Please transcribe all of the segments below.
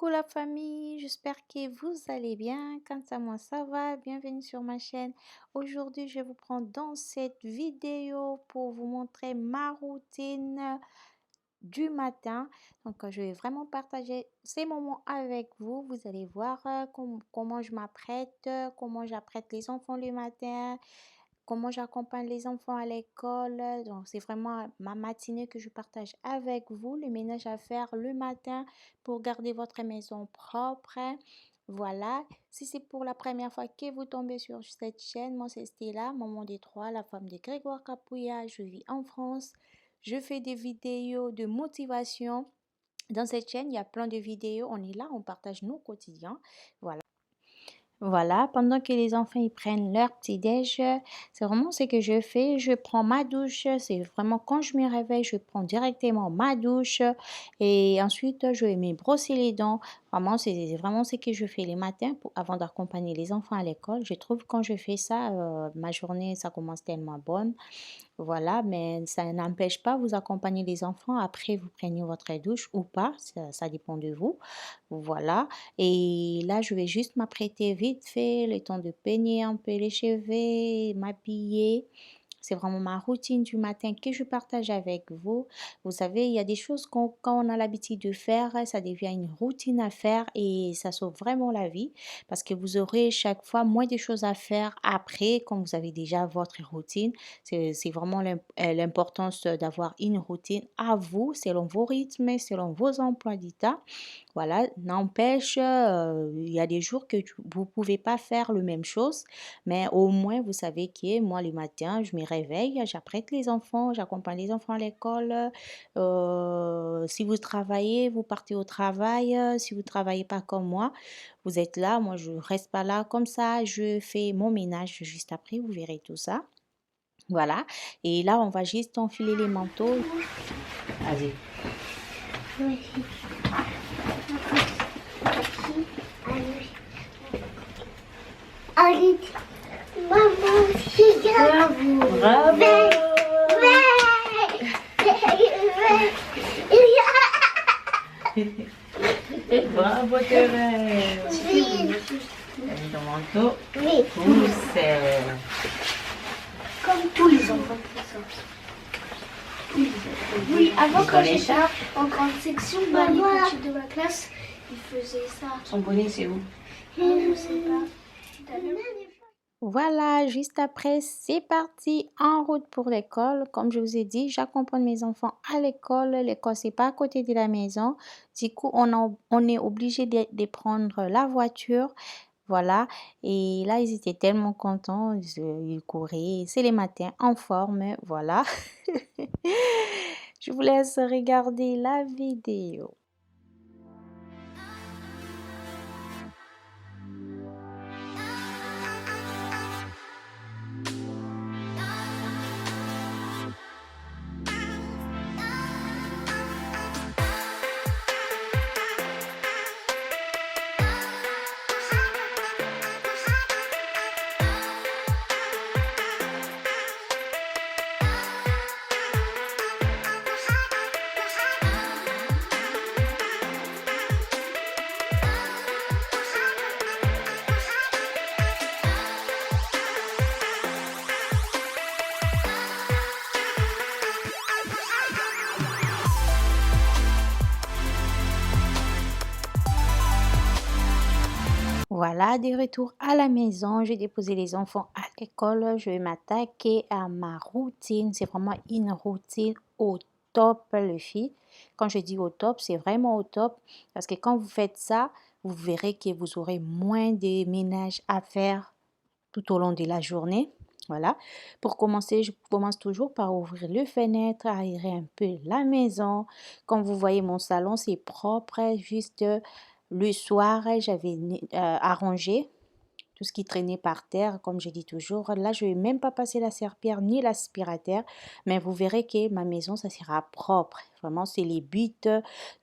Coucou la famille, j'espère que vous allez bien. Quant à moi, ça va. Bienvenue sur ma chaîne. Aujourd'hui, je vous prends dans cette vidéo pour vous montrer ma routine du matin. Donc, je vais vraiment partager ces moments avec vous. Vous allez voir comment je m'apprête, comment j'apprête les enfants le matin, comment j'accompagne les enfants à l'école. Donc, c'est vraiment ma matinée que je partage avec vous, le ménage à faire le matin pour garder votre maison propre. Voilà, si c'est pour la première fois que vous tombez sur cette chaîne, moi c'est Stella, maman des trois, la femme de Grégoire Capouya. Je vis en France. Je fais des vidéos de motivation. Dans cette chaîne, il y a plein de vidéos. On est là, on partage nos quotidiens. Voilà. Voilà, pendant que les enfants ils prennent leur petit-déj, c'est vraiment ce que je fais. Je prends ma douche, c'est vraiment quand je me réveille, je prends directement ma douche et ensuite je vais me brosser les dents. Vraiment, c'est vraiment ce que je fais les matins avant d'accompagner les enfants à l'école. Je trouve quand je fais ça, ma journée, ça commence tellement bonne. Voilà, mais ça n'empêche pas vous accompagner les enfants. Après, vous prenez votre douche ou pas, ça dépend de vous. Voilà. Et là, je vais juste m'apprêter vite fait, le temps de peigner un peu les cheveux, m'habiller. C'est vraiment ma routine du matin que je partage avec vous. Vous savez, il y a des choses quand on a l'habitude de faire, ça devient une routine à faire et ça sauve vraiment la vie parce que vous aurez chaque fois moins de choses à faire après quand vous avez déjà votre routine. C'est vraiment l'importance d'avoir une routine à vous, selon vos rythmes, selon vos emplois du temps. Voilà, n'empêche, il y a des jours que vous pouvez pas faire le même chose, mais au moins vous savez que moi le matin, je me réveille, j'apprête les enfants, j'accompagne les enfants à l'école. Si vous travaillez, vous partez au travail. Si vous travaillez pas comme moi, vous êtes là. Moi, je reste pas là comme ça. Je fais mon ménage juste après. Vous verrez tout ça. Voilà. Et là, on va juste enfiler les manteaux. Vas-y. Allez, maman, bravo. Bravo! Bravo Thérèse! T'as mis ton manteau. Oui, Pousse. comme tous les enfants qui sortent. Oui, avant quand j'étais en grande section, bah, les petits de ma classe, ils faisaient ça. Son bonnet, c'est où? Je sais pas. Voilà, juste après, c'est parti en route pour l'école. Comme je vous ai dit, j'accompagne mes enfants à l'école. L'école, c'est pas à côté de la maison. Du coup, on est obligé de prendre la voiture. Voilà. Et là, ils étaient tellement contents. Ils couraient. C'est les matins en forme. Voilà. Je vous laisse regarder la vidéo. Voilà, de retour à la maison, j'ai déposé les enfants à l'école. Je vais m'attaquer à ma routine. C'est vraiment une routine au top, les filles. Quand je dis au top, c'est vraiment au top. Parce que quand vous faites ça, vous verrez que vous aurez moins de ménage à faire tout au long de la journée. Voilà. Pour commencer, je commence toujours par ouvrir le fenêtre, aérer un peu la maison. Comme vous voyez, mon salon, c'est propre. Juste le soir, j'avais arrangé tout ce qui traînait par terre, comme je dis toujours. Là, je ne vais même pas passer la serpillère ni l'aspirateur, mais vous verrez que ma maison, ça sera propre. Vraiment, c'est les buts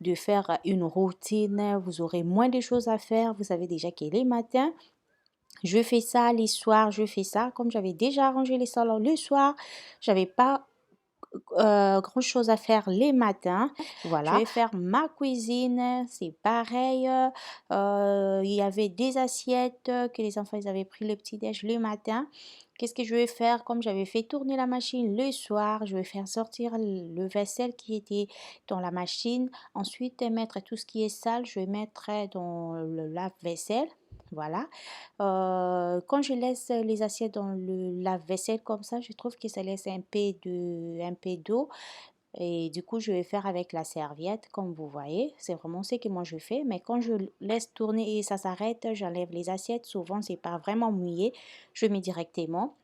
de faire une routine. Vous aurez moins de choses à faire. Vous savez déjà que les matins, je fais ça les soirs, je fais ça. Comme j'avais déjà arrangé les salons le soir, j'avais pas grosse chose à faire les matins. Je Voilà. vais faire ma cuisine, c'est pareil, il y avait des assiettes que les enfants ils avaient pris le petit déj le matin. Qu'est-ce que je vais faire? Comme j'avais fait tourner la machine le soir, je vais faire sortir le vaisselle qui était dans la machine. Ensuite, mettre tout ce qui est sale, je vais mettre dans le lave-vaisselle. Voilà. Quand je laisse les assiettes dans le lave-vaisselle comme ça, je trouve que ça laisse un peu d'eau et du coup, je vais faire avec la serviette comme vous voyez. C'est vraiment ce que moi je fais, mais quand je laisse tourner et ça s'arrête, j'enlève les assiettes. Souvent, c'est pas vraiment mouillé, je mets directement.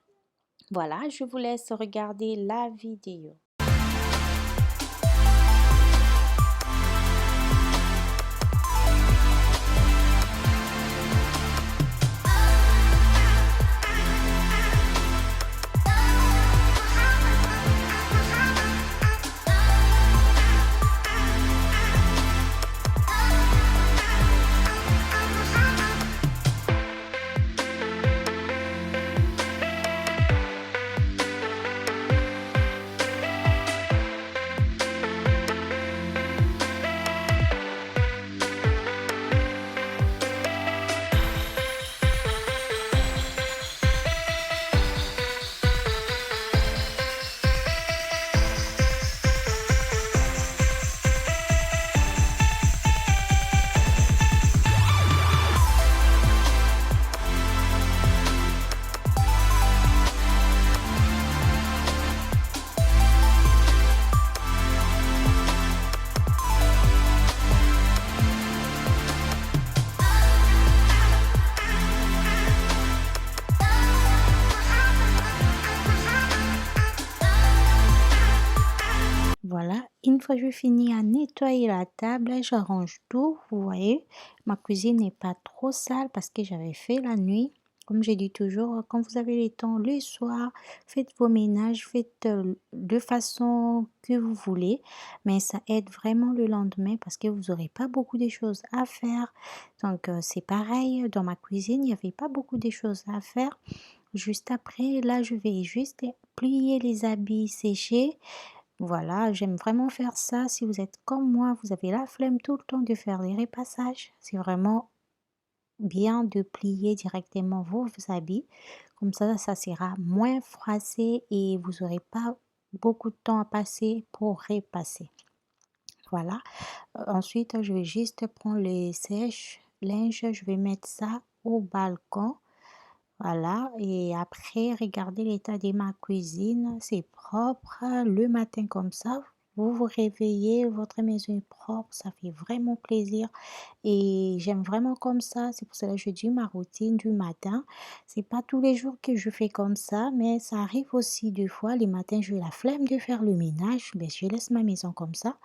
Voilà, je vous laisse regarder la vidéo. Voilà, une fois que je finis à nettoyer la table, j'arrange tout, vous voyez. Ma cuisine n'est pas trop sale parce que j'avais fait la nuit. Comme j'ai dit toujours, quand vous avez le temps le soir, faites vos ménages, faites de façon que vous voulez. Mais ça aide vraiment le lendemain parce que vous n'aurez pas beaucoup de choses à faire. Donc c'est pareil, dans ma cuisine, il n'y avait pas beaucoup de choses à faire. Juste après, là, je vais juste plier les habits séchés. Voilà, j'aime vraiment faire ça. Si vous êtes comme moi, vous avez la flemme tout le temps de faire les repassages. C'est vraiment bien de plier directement vos habits. Comme ça sera moins froissé et vous n'aurez pas beaucoup de temps à passer pour repasser. Voilà. Ensuite, je vais juste prendre les sèches-linges. Je vais mettre ça au balcon. Voilà, et après, regardez l'état de ma cuisine, c'est propre. Le matin comme ça, vous vous réveillez, votre maison est propre, ça fait vraiment plaisir. Et j'aime vraiment comme ça, c'est pour cela que je dis ma routine du matin. C'est pas tous les jours que je fais comme ça, mais ça arrive aussi des fois. Les matins, j'ai la flemme de faire le ménage, mais je laisse ma maison comme ça.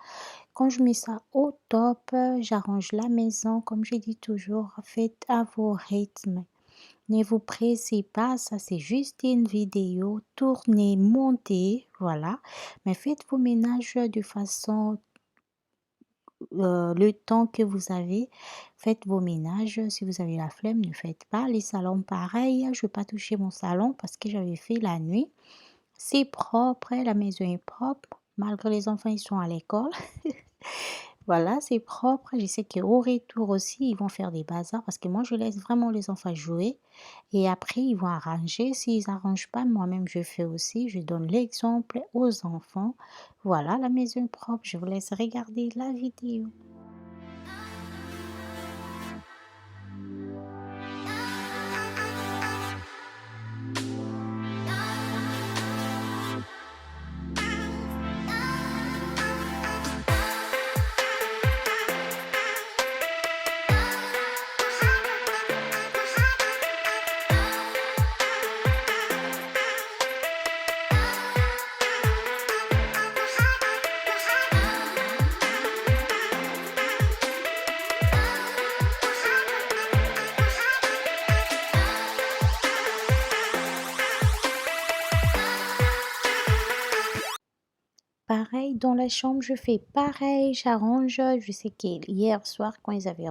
Quand je mets ça au top, j'arrange la maison, comme je dis toujours, faites à vos rythmes. Ne vous pressez pas, ça c'est juste une vidéo, tournez, montez, voilà. Mais faites vos ménages de façon, le temps que vous avez, faites vos ménages. Si vous avez la flemme, ne faites pas. Les salons, pareil, je ne vais pas toucher mon salon parce que j'avais fait la nuit. C'est propre, la maison est propre, malgré les enfants, ils sont à l'école. Voilà, c'est propre. Je sais qu'au retour aussi, ils vont faire des bazars parce que moi, je laisse vraiment les enfants jouer et après, ils vont arranger. S'ils n'arrangent pas, moi-même, je fais aussi. Je donne l'exemple aux enfants. Voilà, la maison est propre. Je vous laisse regarder la vidéo. Pareil, dans la chambre, je fais pareil, j'arrange. Je sais qu'hier soir, quand ils avaient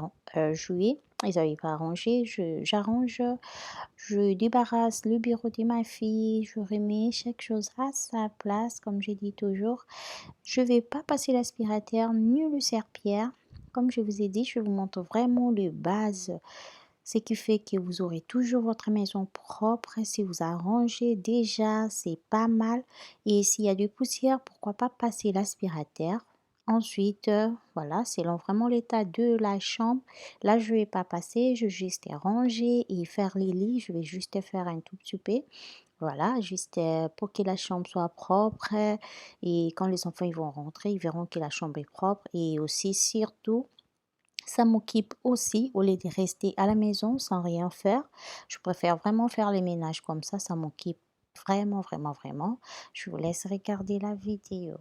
joué, ils n'avaient pas rangé, j'arrange, je débarrasse le bureau de ma fille, je remets chaque chose à sa place, comme je dis toujours. Je vais pas passer l'aspirateur ni le serpillère. Comme je vous ai dit, je vous montre vraiment les bases, ce qui fait que vous aurez toujours votre maison propre. Si vous arrangez déjà, c'est pas mal. Et s'il y a des poussières, pourquoi pas passer l'aspirateur. Ensuite, voilà, selon vraiment l'état de la chambre, là je vais pas passer, je vais juste ranger et faire les lits. Je vais juste faire un tout petit peu. Voilà, juste pour que la chambre soit propre et quand les enfants ils vont rentrer, ils verront que la chambre est propre et aussi surtout ça m'occupe aussi au lieu de rester à la maison sans rien faire. Je préfère vraiment faire les ménages comme ça m'occupe vraiment, vraiment, vraiment. Je vous laisse regarder la vidéo.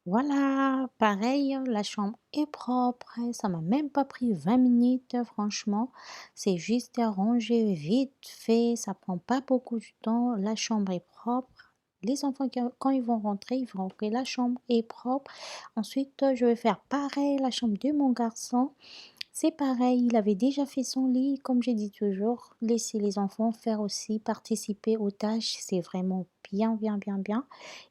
Voilà, pareil, la chambre est propre, ça m'a même pas pris 20 minutes, franchement. C'est juste à ranger vite fait, ça prend pas beaucoup de temps. La chambre est propre. Les enfants, quand ils vont rentrer, ils verront que la chambre est propre. Ensuite, je vais faire pareil, la chambre de mon garçon. C'est pareil, il avait déjà fait son lit, comme j'ai dit toujours, laisser les enfants faire aussi participer aux tâches, c'est vraiment bien, bien, bien, bien.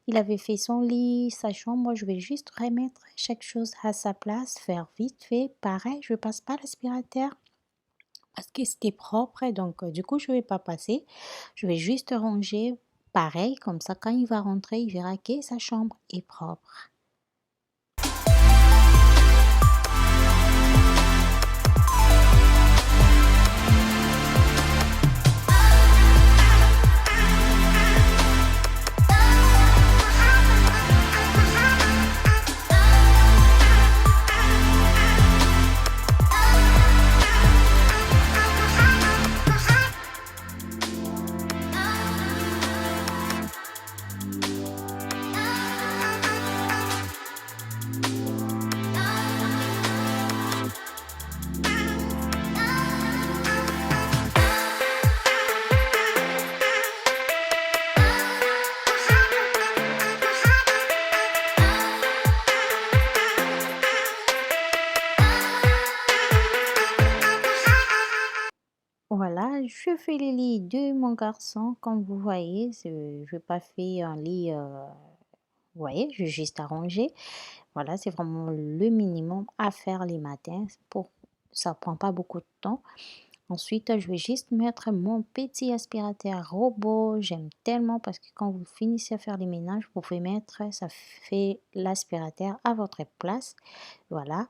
Il avait fait son lit, sa chambre, moi je vais juste remettre chaque chose à sa place, faire vite fait. Pareil, je passe pas l'aspirateur parce que c'était propre, donc du coup je vais pas passer. Je vais juste ranger pareil, comme ça quand il va rentrer, il verra que sa chambre est propre. Voilà, je fais le lit de mon garçon, comme vous voyez, je n'ai pas fait un lit, vous voyez, j'ai juste arrangé. Voilà, c'est vraiment le minimum à faire les matins, ça prend pas beaucoup de temps. Ensuite, je vais juste mettre mon petit aspirateur robot. J'aime tellement parce que quand vous finissez à faire les ménages, vous pouvez mettre, ça fait l'aspirateur à votre place. Voilà.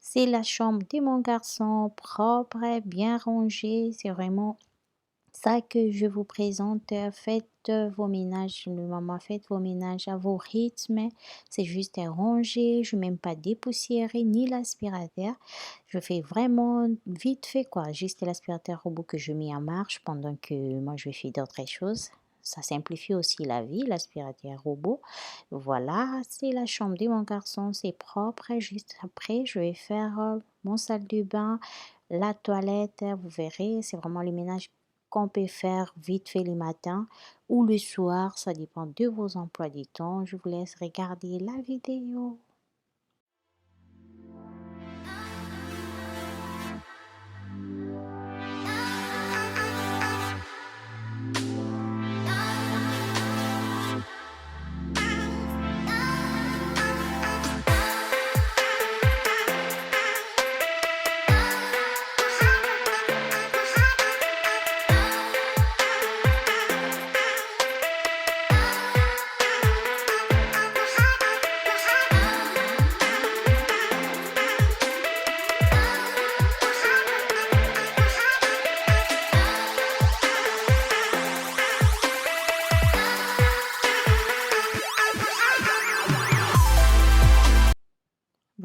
C'est la chambre de mon garçon, propre, bien rangée. C'est vraiment ça que je vous présente. Faites vos ménages, le maman, faites vos ménages à vos rythmes. C'est juste ranger. Je ne même pas dépoussiérer ni l'aspirateur. Je fais vraiment vite fait quoi. Juste l'aspirateur robot que je mets en marche pendant que moi je fais d'autres choses. Ça simplifie aussi la vie, l'aspirateur robot. Voilà, c'est la chambre de mon garçon, c'est propre. Juste après, je vais faire mon salle de bain, la toilette. Vous verrez, c'est vraiment le ménage qu'on peut faire vite fait le matin ou le soir. Ça dépend de vos emplois du temps. Je vous laisse regarder la vidéo.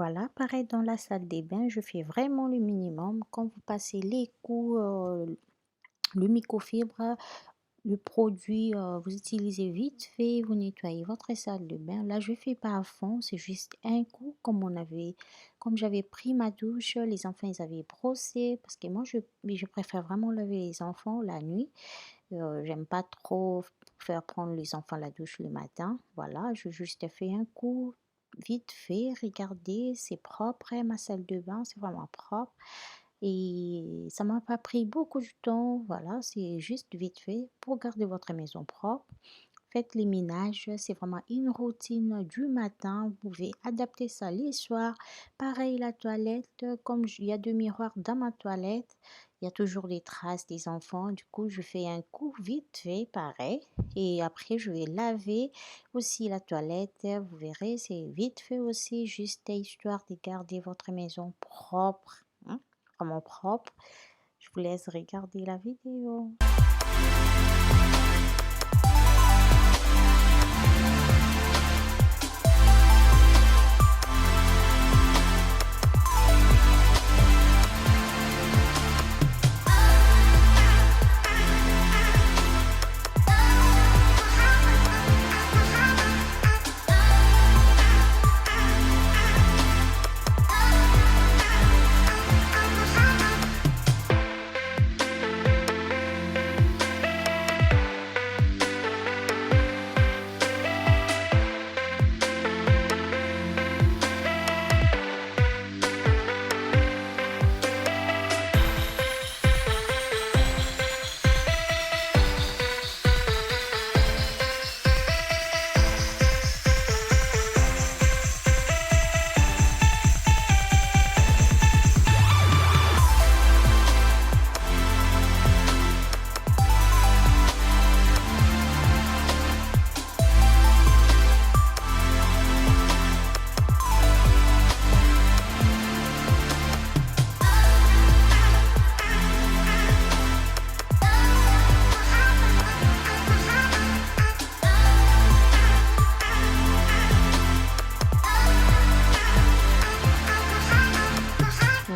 Voilà, pareil dans la salle des bains, je fais vraiment le minimum. Quand vous passez les coups, le microfibre, le produit, vous utilisez vite fait, vous nettoyez votre salle de bain. Là, je fais pas à fond, c'est juste un coup, comme j'avais pris ma douche, les enfants, ils avaient brossé, parce que moi, je préfère vraiment laver les enfants la nuit. J'aime pas trop faire prendre les enfants la douche le matin. Voilà, je juste fais un coup vite fait. Regardez, c'est propre, hein, ma salle de bain, c'est vraiment propre. Et ça m'a pas pris beaucoup de temps. Voilà, c'est juste vite fait pour garder votre maison propre. Faites les ménages, c'est vraiment une routine du matin. Vous pouvez adapter ça les soirs. Pareil, la toilette, il y a deux miroirs dans ma toilette, il y a toujours des traces des enfants. Du coup, je fais un coup vite fait, pareil. Et après, je vais laver aussi la toilette. Vous verrez, c'est vite fait aussi, juste histoire de garder votre maison propre, hein, vraiment propre. Je vous laisse regarder la vidéo.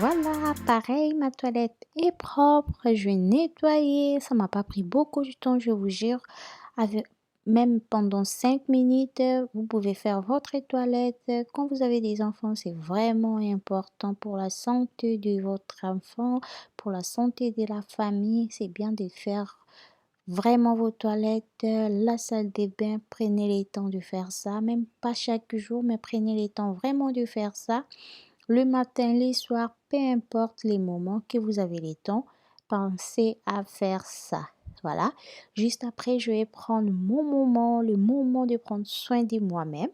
Voilà, pareil, ma toilette est propre, je vais nettoyer. Ça m'a pas pris beaucoup de temps, je vous jure. Avec, même pendant 5 minutes, vous pouvez faire votre toilette. Quand vous avez des enfants, c'est vraiment important pour la santé de votre enfant, pour la santé de la famille. C'est bien de faire vraiment vos toilettes, la salle des bains. Prenez le temps de faire ça, même pas chaque jour, mais prenez le temps vraiment de faire ça. Le matin, les soirs, peu importe les moments que vous avez le temps, pensez à faire ça. Voilà. Juste après, je vais prendre mon moment, le moment de prendre soin de moi-même.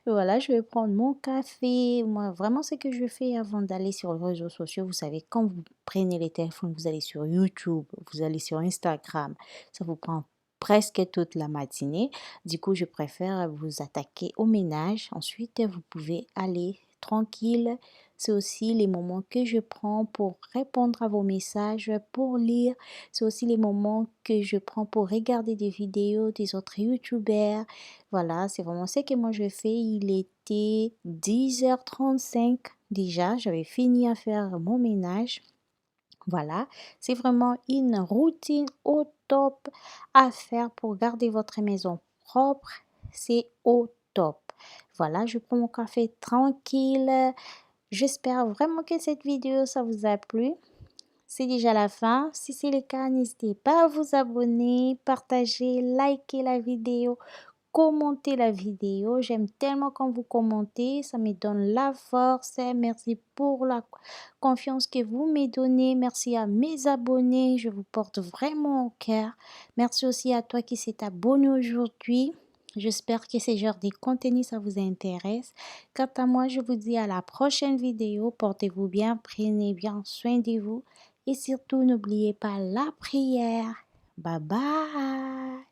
Voilà, je vais prendre mon café. Moi, vraiment, ce que je fais avant d'aller sur les réseaux sociaux, vous savez, quand vous prenez les téléphones, vous allez sur YouTube, vous allez sur Instagram, ça vous prend presque toute la matinée. Du coup, je préfère vous attaquer au ménage. Ensuite, vous pouvez aller tranquille. C'est aussi les moments que je prends pour répondre à vos messages, pour lire. C'est aussi les moments que je prends pour regarder des vidéos des autres YouTubers. Voilà, c'est vraiment ce que moi je fais. Il était 10h35 déjà. J'avais fini à faire mon ménage. Voilà, c'est vraiment une routine au top à faire pour garder votre maison propre. C'est au top. Voilà, je prends mon café tranquille. J'espère vraiment que cette vidéo, ça vous a plu. C'est déjà la fin. Si c'est le cas, n'hésitez pas à vous abonner, partager, liker la vidéo, commenter la vidéo. J'aime tellement quand vous commentez, ça me donne la force. Merci pour la confiance que vous me donnez. Merci à mes abonnés, je vous porte vraiment au cœur. Merci aussi à toi qui s'est abonné aujourd'hui. J'espère que ce genre de contenu, ça vous intéresse. Quant à moi, je vous dis à la prochaine vidéo. Portez-vous bien, prenez bien soin de vous. Et surtout, n'oubliez pas la prière. Bye bye.